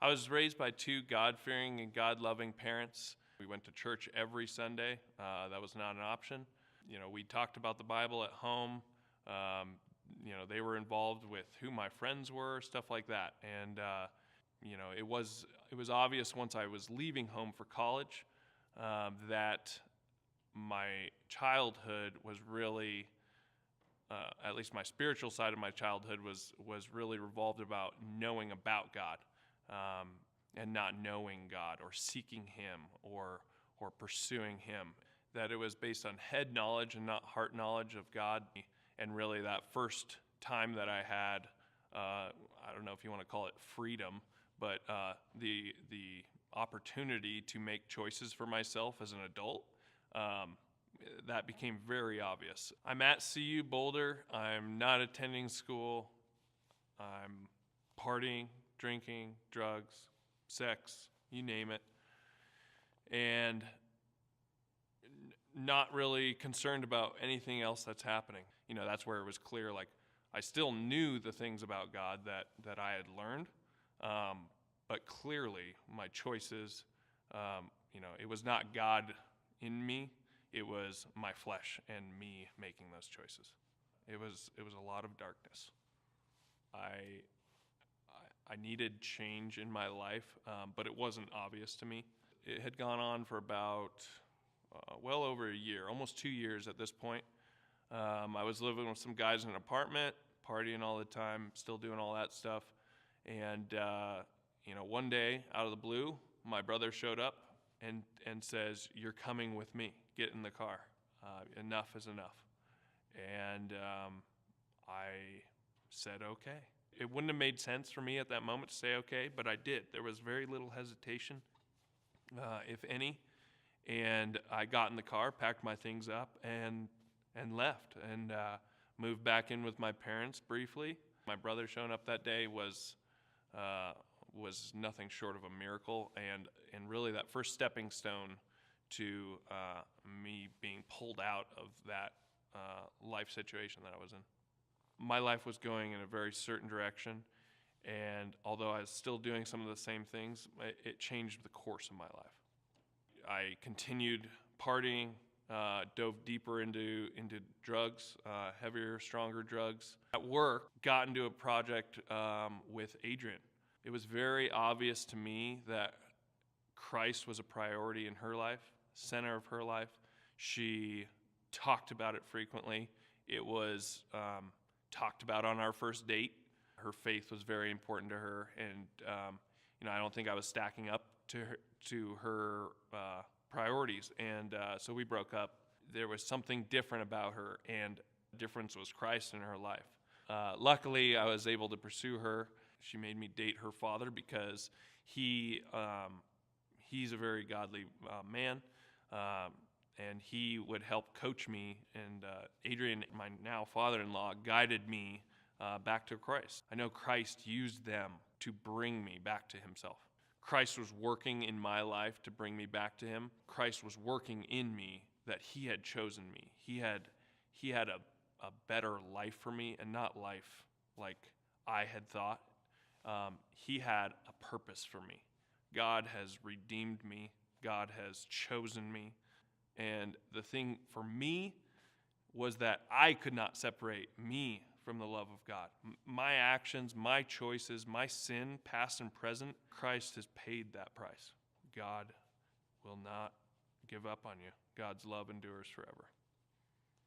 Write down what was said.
I was raised by two God-fearing and God-loving parents. We went to church every Sunday. That was not an option. We talked about the Bible at home. They were involved with who my friends were, stuff like that. And it was obvious once I was leaving home for college that my childhood was really, at least my spiritual side of my childhood was really revolved about knowing about God. And not knowing God or seeking Him or pursuing Him. That it was based on head knowledge and not heart knowledge of God. And really that first time that I had, I don't know if you want to call it freedom, but the opportunity to make choices for myself as an adult, that became very obvious. I'm at CU Boulder. I'm not attending school. I'm partying, drinking, drugs, sex, you name it, and not really concerned about anything else that's happening. That's where it was clear, like, I still knew the things about God that I had learned, but clearly my choices, it was not God in me, it was my flesh and me making those choices. It was a lot of darkness. I needed change in my life, but it wasn't obvious to me. It had gone on for about well over a year, almost 2 years at this point. I was living with some guys in an apartment, partying all the time, still doing all that stuff. And one day, out of the blue, my brother showed up and says, "You're coming with me. Get in the car. Enough is enough." And I said, okay. It wouldn't have made sense for me at that moment to say okay, but I did. There was very little hesitation, if any. And I got in the car, packed my things up, and left, and moved back in with my parents briefly. My brother showing up that day was nothing short of a miracle, and really that first stepping stone to me being pulled out of that life situation that I was in. My life was going in a very certain direction, and although I was still doing some of the same things, it changed the course of my life. I continued partying, dove deeper into drugs, heavier, stronger drugs. At work, got into a project with Adrian. It was very obvious to me that Christ was a priority in her life, center of her life. She talked about it frequently. It was talked about on our first date. Her faith was very important to her, and I don't think I was stacking up to her priorities, and so we broke up. There was something different about her, and the difference was Christ in her life. Luckily, I was able to pursue her. She made me date her father because he's a very godly man, and he would help coach me, and Adrian, my now father-in-law, guided me back to Christ. I know Christ used them to bring me back to himself. Christ was working in my life to bring me back to him. Christ was working in me that he had chosen me. He had a better life for me, and not life like I had thought. He had a purpose for me. God has redeemed me. God has chosen me. And the thing for me was that I could not separate me from the love of God. My actions, my choices, my sin, past and present, Christ has paid that price. God will not give up on you. God's love endures forever.